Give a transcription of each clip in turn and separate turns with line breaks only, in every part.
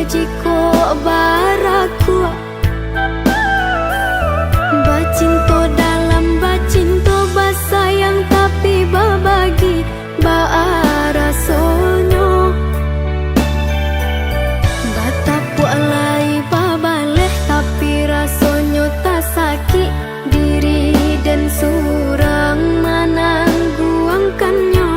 jiko baraku bacinto dalam bacinto basayang tapi babagi baarasonyo batapu alai babaleh tapi rasonyo tak sakit diri dan surang menangguangkannya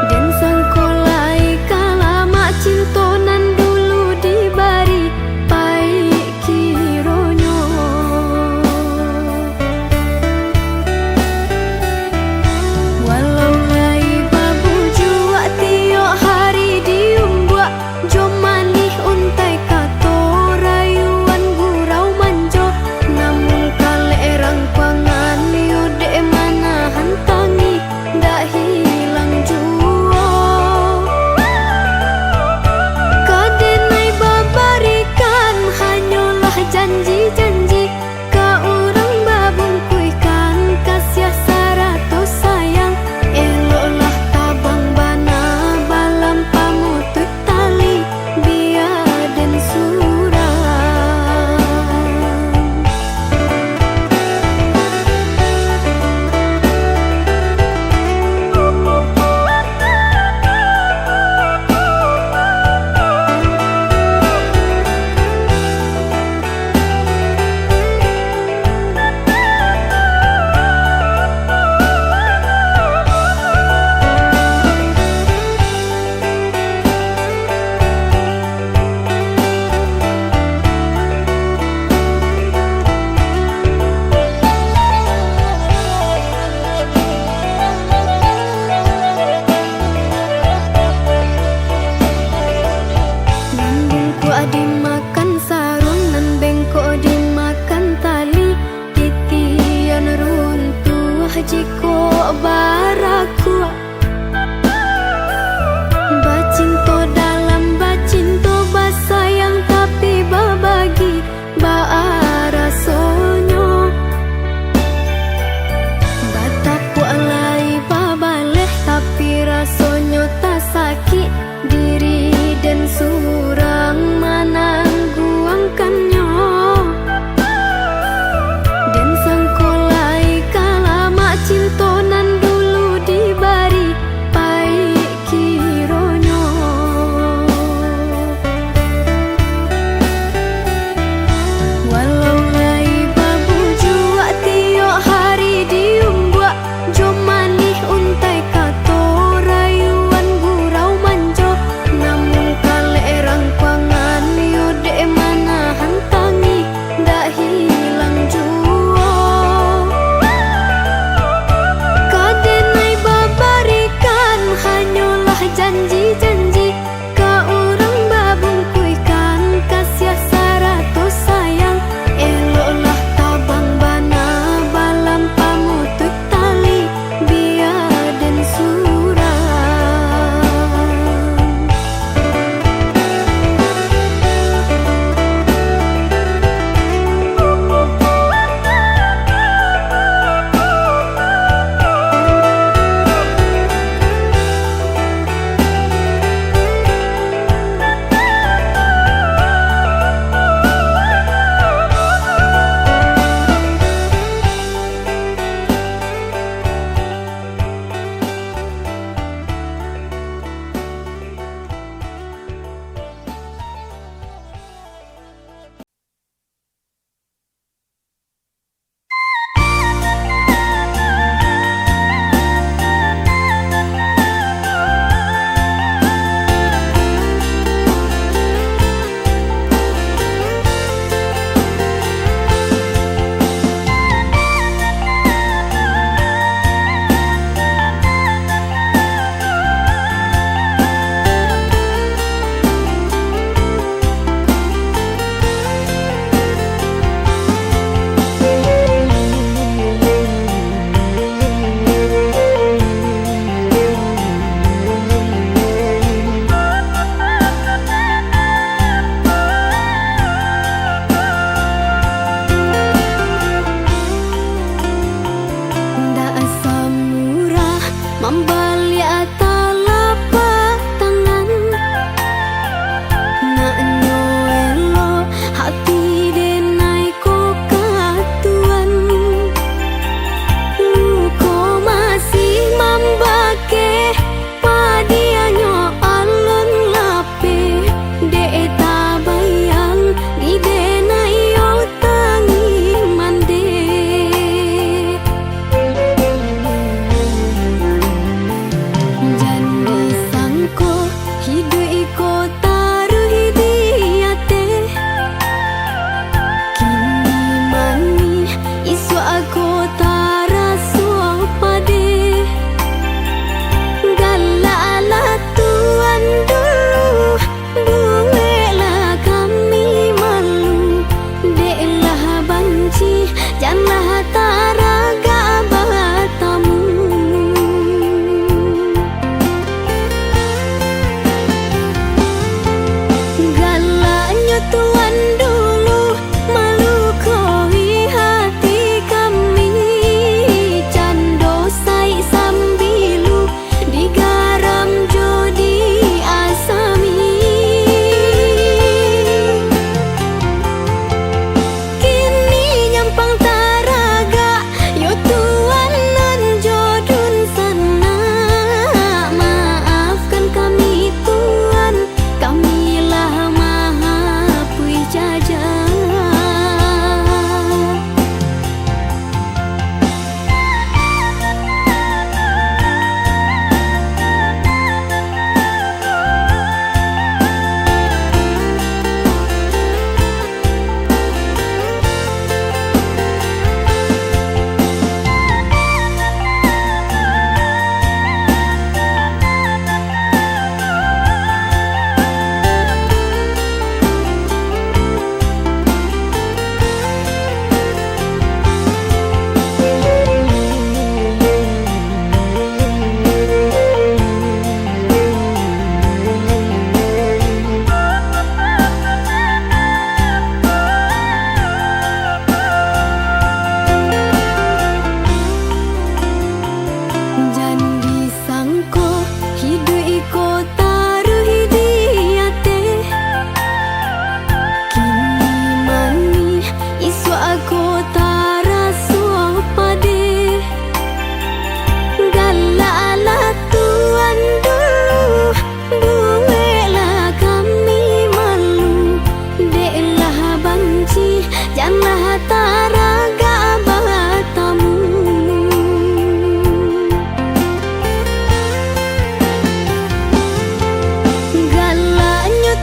dan sangkolai kalama cintonan dulu dibari pai kironyo walau lai babu jua tio hari diumbuak jomani untai kato rayuan gurau manjo namun kale erang pangan yude mana hantangi dak hilang jua kadenai babarikan hanyalah janji-janji ka urang babungkuikan kasih saratus sayang eloklah tabang bana balam pamutut tali biar dan surang bengku dimakan sarung nan bengko dimakan tali titian runtuh jiko baraku bacinto dalam bacinto basayang tapi babagi baarasonyo batapu alai babaleh tapi rasonyo tak sakit diri dan surang mana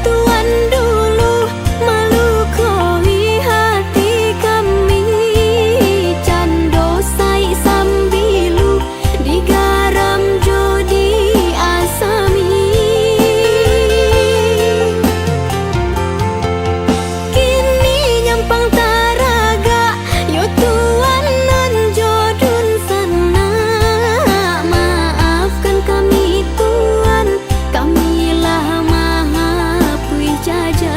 tuan dulu malu koi hati kami cando sai sambilu digaram jodi asami kini nyampang taraga yo tuan nan jodun sana maafkan kami tuan kamilah maha pui jaja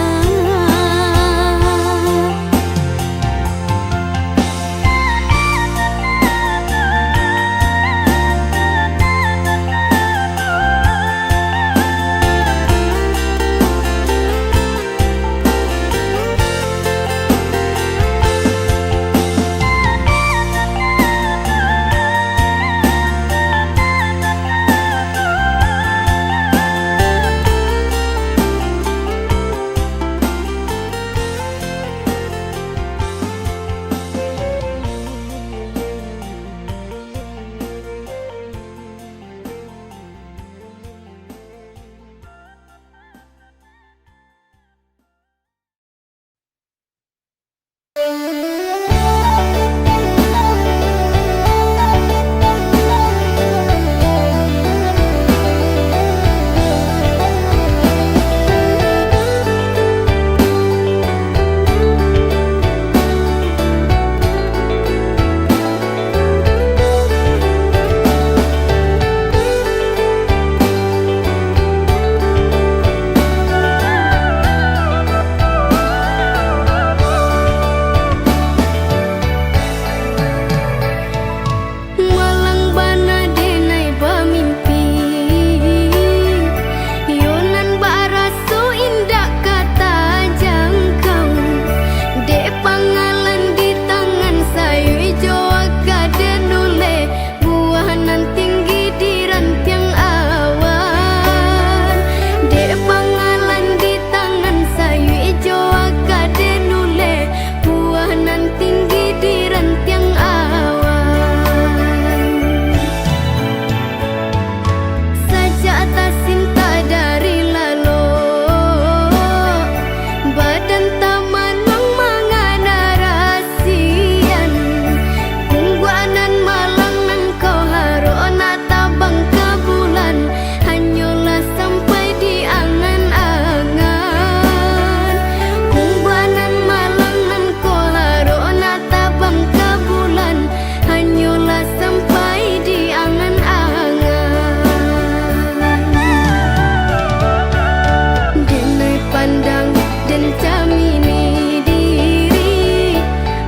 Malang bana denai bermimpi Yonan barasu indah kata jangkau Dek pangalan di tangan sayu ijo agade nule Buahan tinggi di rantiang awan Dek pangalan di tangan sayu ijo agade nule Buahan tinggi di rantiang awan Sajak tak cinta dari lalu Badan taman mengmangana rasian Pungguanan malang nan kau harona tabang ke bulan Hanyalah sampai di angan-angan Pungguanan malang nan kau harona tabang ke bulan Hanyalah sampai di angan-angan Denai pandang dan camini diri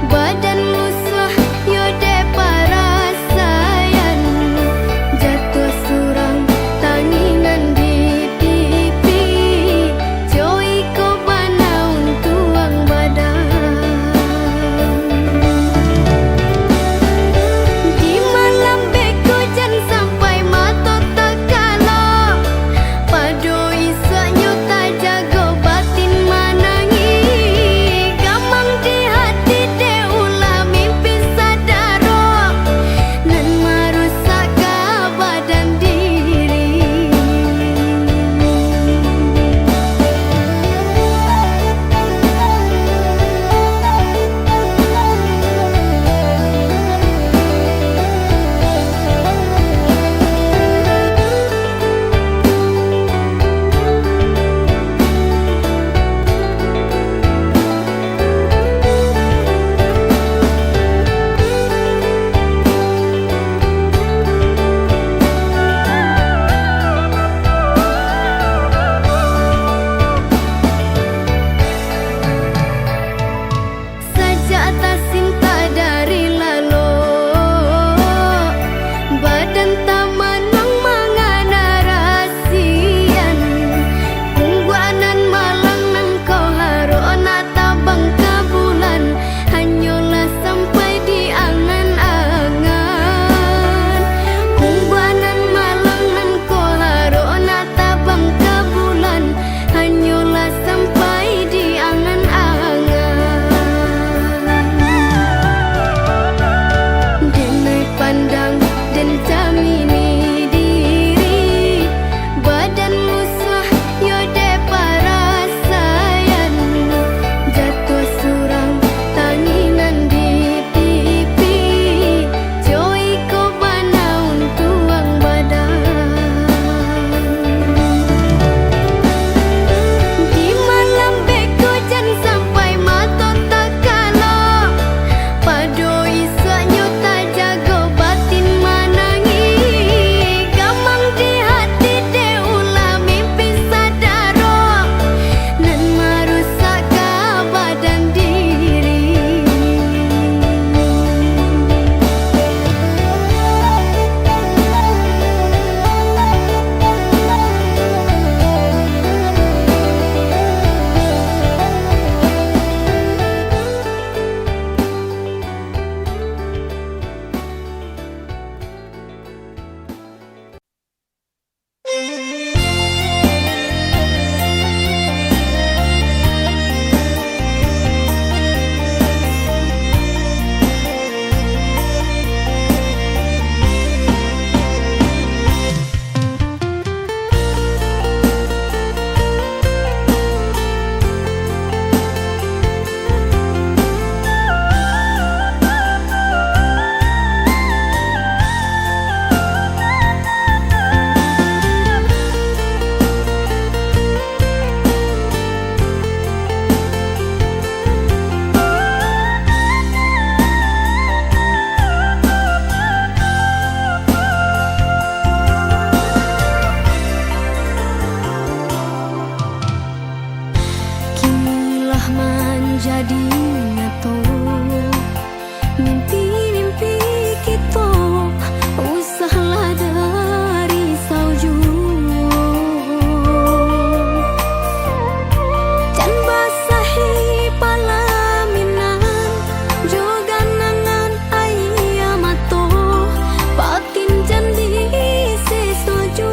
Badan musuh yode parasayan Jatuh surang tanginan di pipi Joi ko banaun tuang badan Di malam beko jan sampai matot tak kalah Pado isaknya tak jago batin menjadi nyata. Mimpi-mimpi kita usahlah dari salju. Jan basahi palaminan juga nangan ayah mato batin jandi sesuju.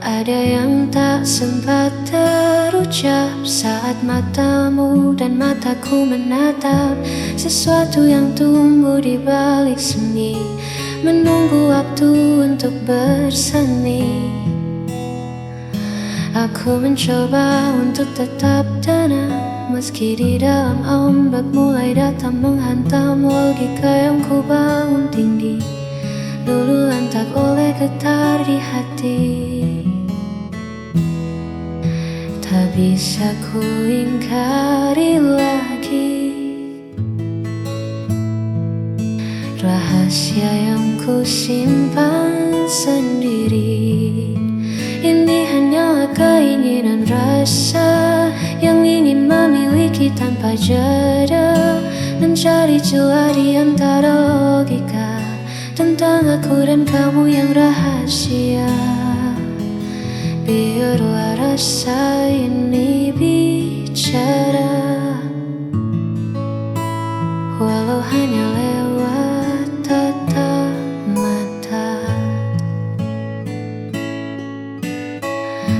Ada yang tak sempat terucap saat matamu dan mataku menatap sesuatu yang tumbuh di balik seni, menunggu waktu untuk bersemi. Aku mencoba untuk tetap tenang, meski di dalam ombak mulai datang menghantam. Logika yang ku bangun tinggi luluh lantak oleh getar di hati. bisa ku ingkari lagi rahasia yang ku simpan sendiri. Ini hanyalah keinginan rasa yang ingin memiliki tanpa jeda, mencari celah di antara logika tentang aku dan kamu yang rahasia. Biarlah rasa ini bicara, walau hanya lewat tatap mata.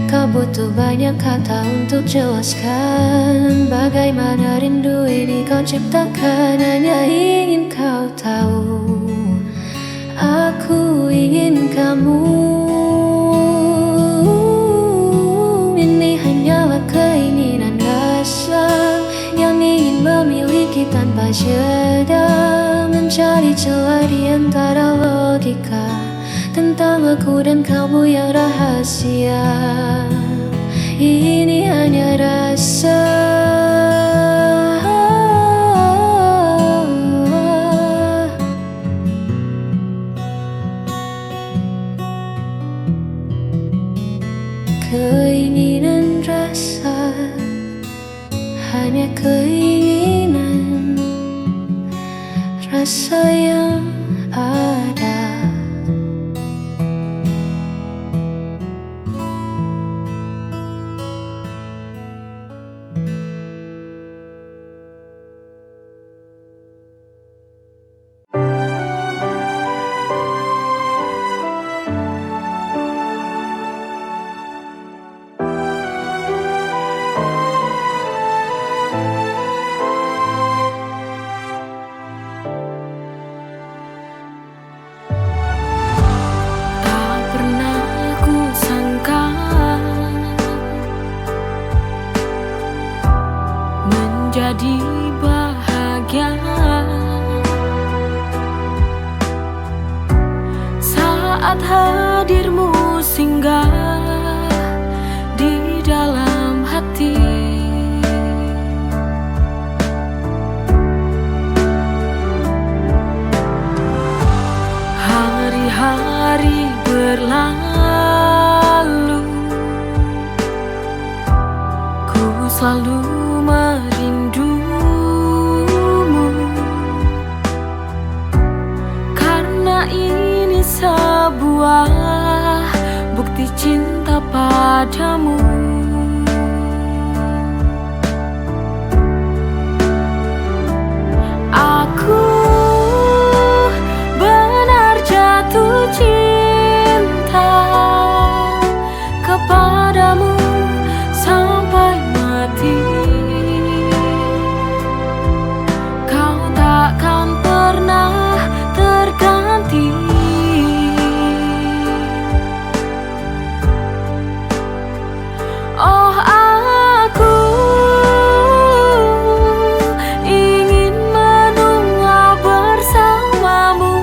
Kau butuh banyak kata untuk jelaskan bagaimana rindu ini kau ciptakan. Hanya ingin kau tahu, aku ingin kamu. Ini hanyalah keinginan rasa yang ingin memiliki tanpa jeda, mencari celah di antara logika tentang aku dan kamu yang rahasia. Ini hanya rasa, keinginan rasa, hanya keinginan rasa yang ada.
Jadi bahagia saat hadirmu singgah di dalam hati. Hari-hari berlalu, ku selalu merindumu, karena ini sebuah bukti cinta padamu. Aku benar jatuh cinta kepadamu sampai mati. Kau takkan pernah terganti. Oh, aku ingin menunggu bersamamu,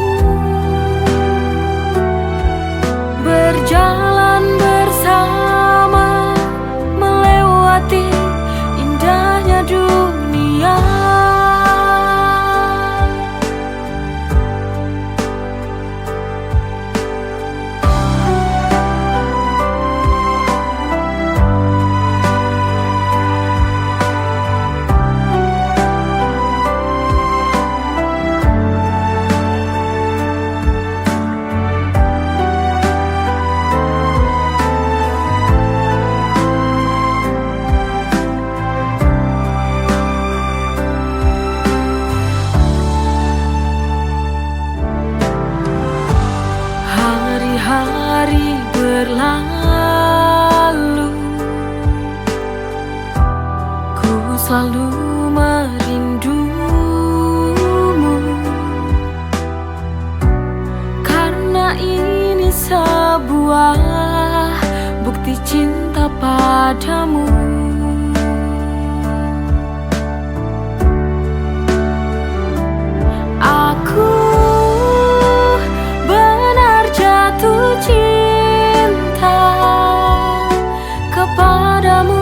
berjalan bersama, melewati indahnya dunia. Hari berlalu, ku selalu merindumu, karena ini sebuah bukti cinta padamu. Aku benar jatuh cinta kepadamu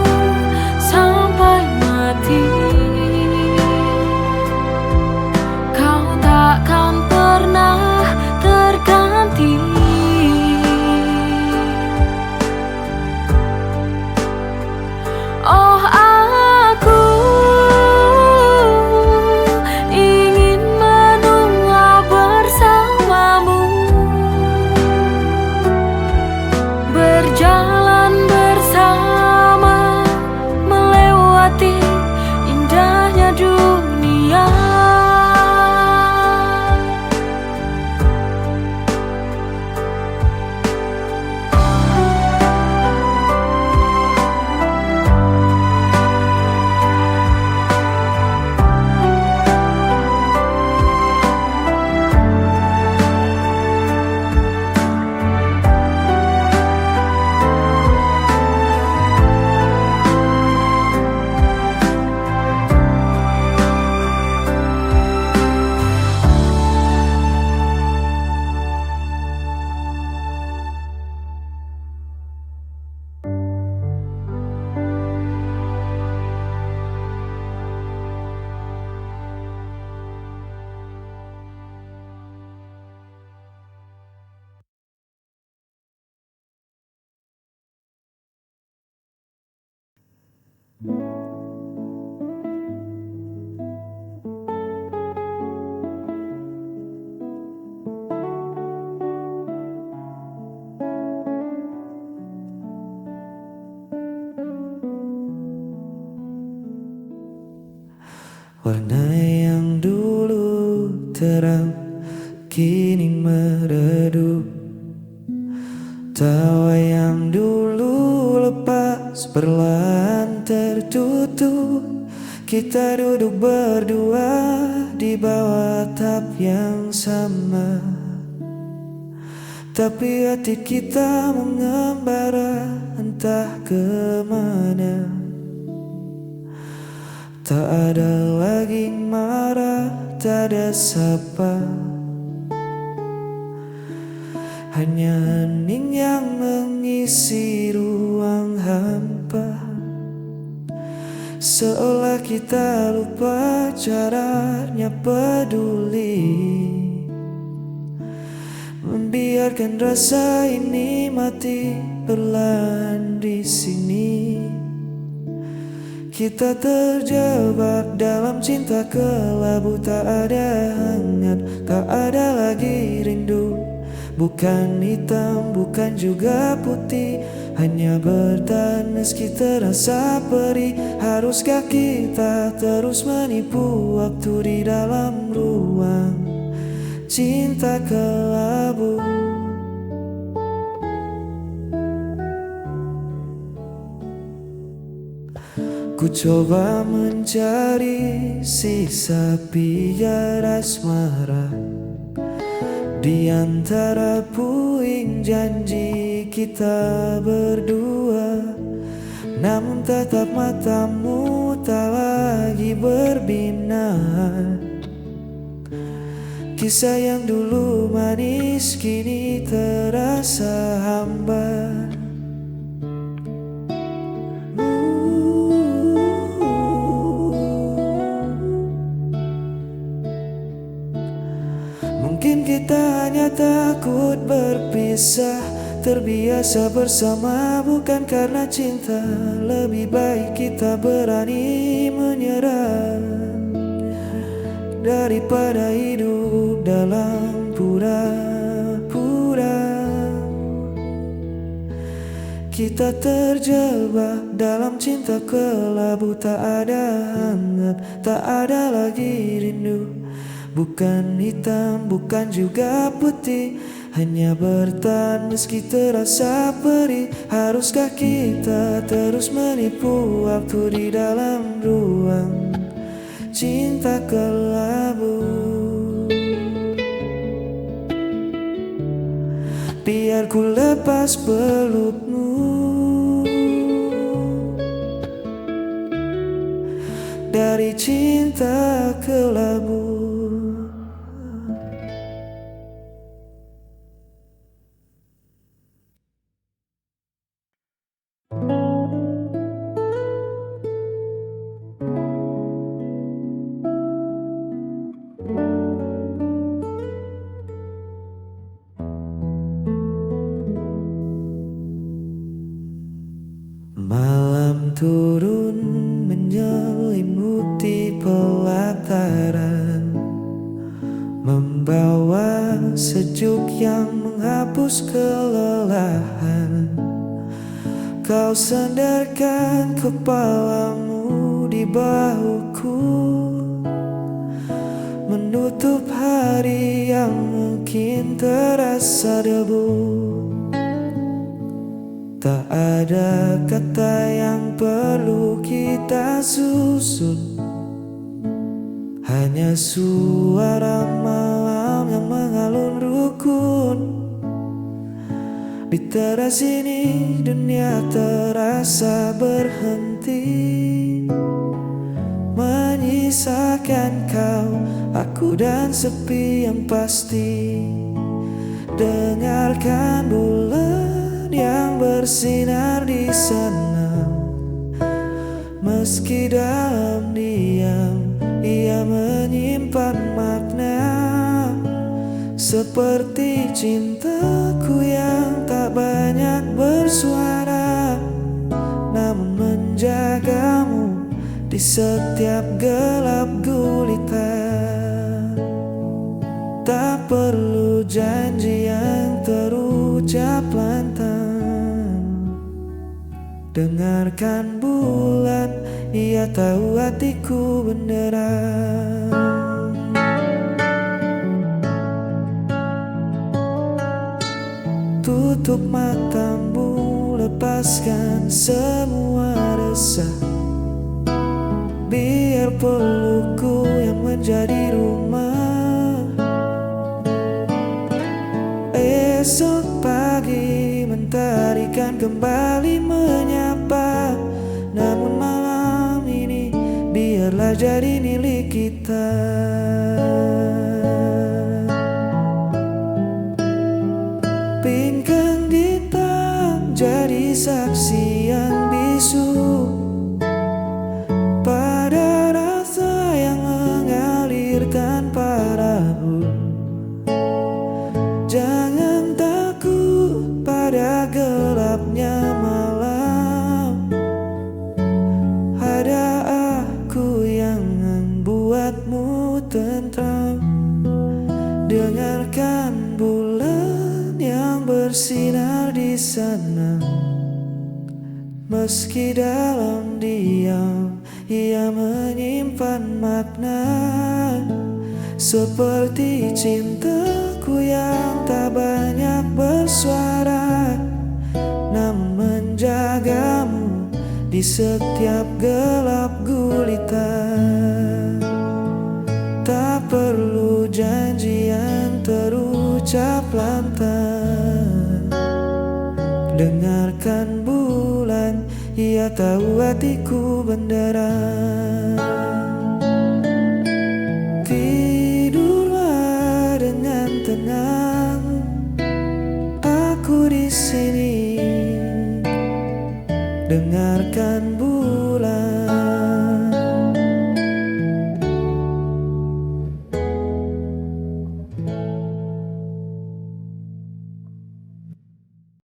Warna yang dulu terang kini meredup, tawa yang dulu lepas perlahan tertutup. Kita duduk berdua di bawah atap yang sama, tapi hati kita mengembara entah kemana. Tak ada lagi marah, tak ada sapa, hanya hening yang mengisi ruang hampa. Seolah kita lupa caranya peduli, membiarkan rasa ini mati perlahan di sini. Kita terjebak dalam cinta kelabu, tak ada hangat, tak ada lagi rindu. Bukan hitam, bukan juga putih, hanya bertahan meski terasa perih. Haruskah kita terus menipu waktu di dalam ruang cinta kelabu? Ku coba mencari sisa pijar asmara di antara puing janji kita berdua, namun tatap matamu tak lagi berbinar. Kisah yang dulu manis kini terasa hambar. Mungkin kita hanya takut berpisah, terbiasa bersama bukan karena cinta. Lebih baik kita berani menyerah daripada hidup dalam pura-pura. Kita terjebak dalam cinta kelabu, tak ada hangat, tak ada lagi rindu. Bukan hitam, bukan juga putih, hanya bertahan meski terasa perih. Haruskah kita terus menipu waktu di dalam ruang cinta kelabu? Biar ku lepas pelukmu dari cinta kelabu. Malam turun menyelimuti pelataran, membawa sejuk yang menghapus kelelahan. Kau sandarkan kepalamu di bahuku, menutup hari yang mungkin terasa debu. Tak ada kata yang perlu kita susun, hanya suara malam yang mengalun rukun. Di teras ini dunia terasa berhenti, menyisakan kau, aku dan sepi yang pasti. Dengarkan bulan yang bersinar di sana, meski dalam diam ia menyimpan makna. Seperti cintaku yang tak banyak bersuara, namun menjagamu di setiap gelap gulita. Tak perlu janji yang terucap lantang. Dengarkan bulan, ia tahu hatiku beneran. Tutup matamu, lepaskan semua resah. Biar pelukku yang menjadi rumah. Esok pagi mentari kan kembali menyapa. Namun malam ini biarlah jadi milik kita. Pinggang hitam jadi saksi yang bisu pada rasa yang mengalirkan padamu. Jangan takut pada gelapnya malam. Ada aku yang membuatmu tentram. Dengarkan bulan yang bersinar di sana. Meski dalam diam ia menyimpan makna. Seperti cintaku yang tak banyak bersuara, namun menjagamu di setiap gelap gulita. Tak perlu janji yang terucap lantang. Dengarkan bulan, ia tahu hatiku beneran. Tidurlah dengan tenang, aku di sini. Dengarkan bulan,